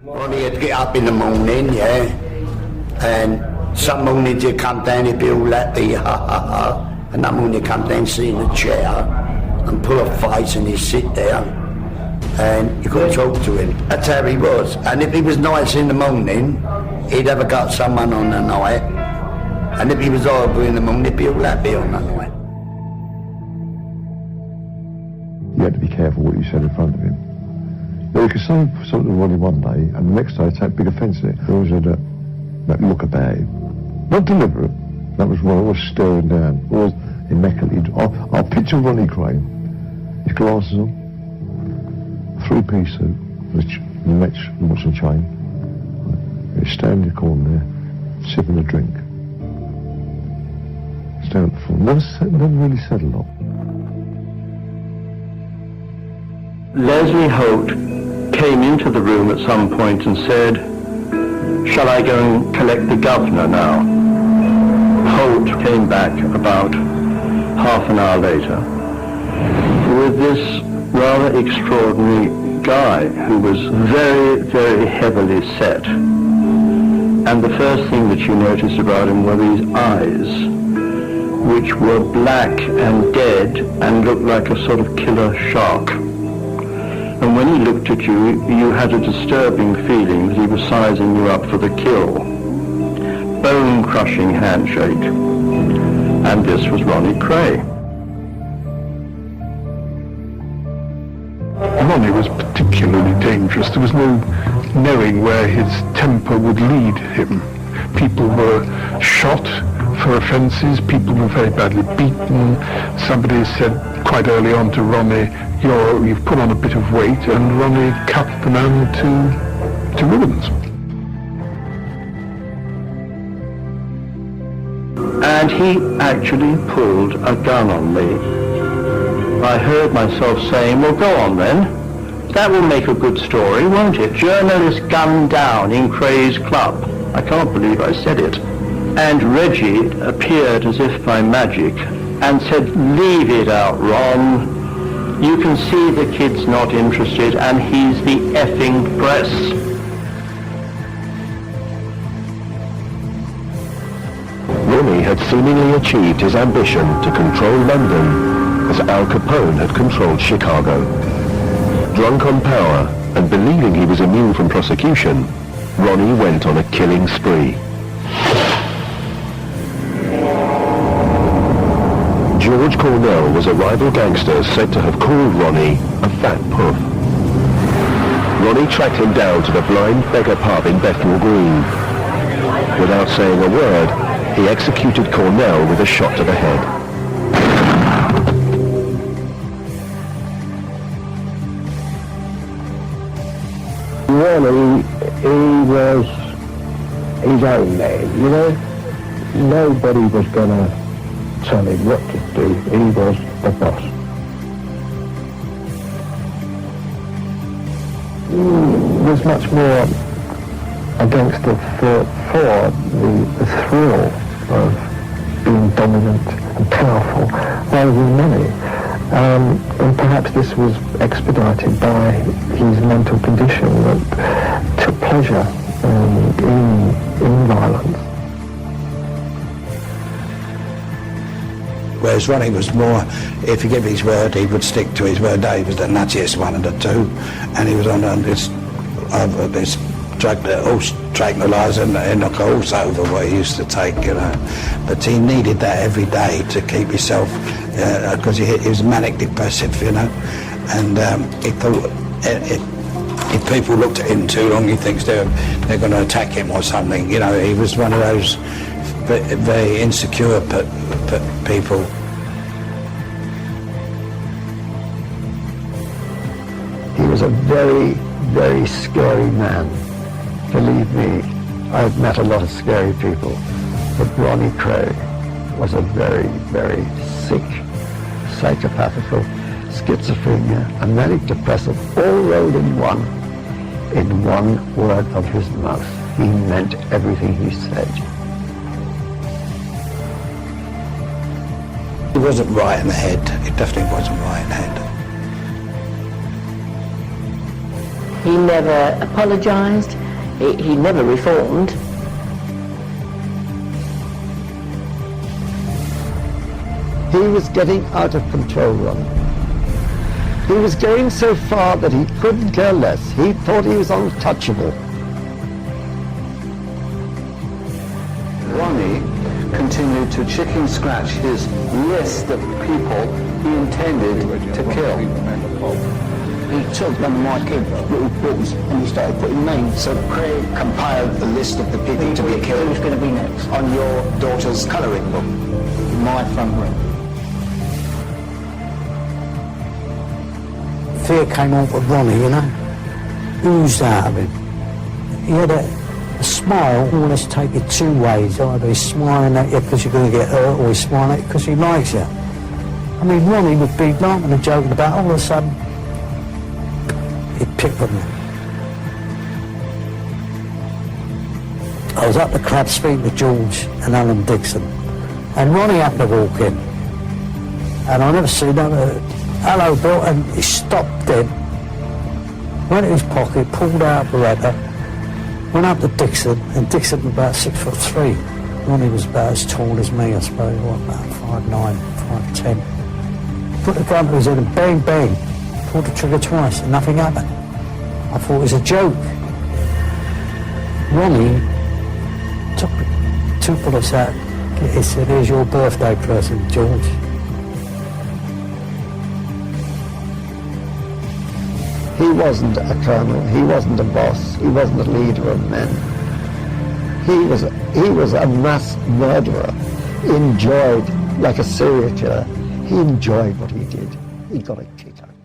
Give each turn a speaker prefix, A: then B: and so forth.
A: Ronnie would get up in the morning, yeah, and some mornings he'd come down, he'd be all happy, ha ha ha, and that morning he'd come down, sit in a chair, and pull a face, and he'd sit there, and you couldn't talk to him. That's how he was. And if he was nice in the morning, he'd have got someone on the night, and if he was horrible in the morning, he'd be all happy on the night.
B: You had to be careful what you said in front of him. You could say something to Ronnie one day, and the next day take big offence to it. He always had that look about him. Not deliberate. That was what I was staring down. Always immaculately. I'll picture Ronnie Kray, his glasses on, three-piece suit, which match and watch and chain. He'd stand in the corner there, sipping a drink. Staring at the floor. Never really said a lot.
C: Leslie Holt came into the room at some point and said, "Shall I go and collect the governor now?" Holt came back about half an hour later with this rather extraordinary guy who was very, very heavily set. And the first thing that you noticed about him were these eyes, which were black and dead and looked like a sort of killer shark. And when he looked at you, you had a disturbing feeling that he was sizing you up for the kill. Bone-crushing handshake. And this was Ronnie Kray.
D: Ronnie was particularly dangerous. There was no knowing where his temper would lead him. People were shot for offences, people were very badly beaten. Somebody said quite early on to Ronnie, you've put on a bit of weight, and Ronnie cut the man to ribbons.
C: And he actually pulled a gun on me. I heard myself saying, well, go on then. That will make a good story, won't it? Journalist gunned down in Kray's club. I can't believe I said it. And Reggie appeared as if by magic and said, leave it out, Ron. You can see the kid's not interested, and he's the effing press.
E: Ronnie had seemingly achieved his ambition to control London as Al Capone had controlled Chicago. Drunk on power and believing he was immune from prosecution, Ronnie went on a killing spree. George Cornell was a rival gangster said to have called Ronnie a fat puff. Ronnie tracked him down to the blind beggar pub in Bethnal Green. Without saying a word, he executed Cornell with a shot to the head.
F: Ronnie, he was his own man, you know. Nobody was going to tell him what to do. He was the boss. He was much more a gangster for the thrill of being dominant and powerful rather than money. And perhaps this was expedited by his mental condition that took pleasure in violence.
A: Whereas Ronnie was more, if he gave his word, he would stick to his word. No, he was the nuttiest one of the two, and he was on this horse tranquilizer and knock a horse over what he used to take, you know. But he needed that every day to keep himself, because he was manic depressive, you know, and he thought if people looked at him too long, he thinks they're going to attack him or something. You know, he was one of those very insecure people.
F: He was a very, very scary man. Believe me, I've met a lot of scary people, but Ronnie Kray was a very, very sick, psychopathical, schizophrenia, and manic depressive, all rolled in one word of his mouth. He meant everything he said.
A: He wasn't right in the head. He definitely wasn't right in the head.
G: He never apologised, he never reformed.
F: He was getting out of control, Ronnie. He was going so far that he couldn't care less. He thought he was untouchable.
H: Ronnie continued to chicken scratch his list of people he intended to kill.
I: He took one of my kids' little books and he started putting names. So Kray compiled the list of the people to be killed. Who's going to be next? On your daughter's colouring book. My front room.
J: Fear came over Ronnie, you know, oozed out of him. He had a smile, almost take it two ways. Either he's smiling at you because you're going to get hurt, or he's smiling at you because he likes you. I mean, Ronnie would be laughing and joking about, all of a sudden, he'd pick on me. I was up the club speaking to George and Alan Dixon, and Ronnie happened to walk in. And I never seen him. Hello, Bill, and he stopped dead, went in his pocket, pulled out a Beretta, went up to Dixon, and Dixon was about 6'3". Ronnie was about as tall as me, I suppose, about 5'9", 5'10". Put the gun to his head and bang, bang, pulled the trigger twice, and nothing happened. I thought it was a joke. Ronnie took 2 bullets out. He said, here's your birthday present, George.
F: He wasn't a colonel, he wasn't a boss, he wasn't a leader of men. He was a mass murderer, enjoyed, like a serial killer, he enjoyed what he did. He got a kick out of it.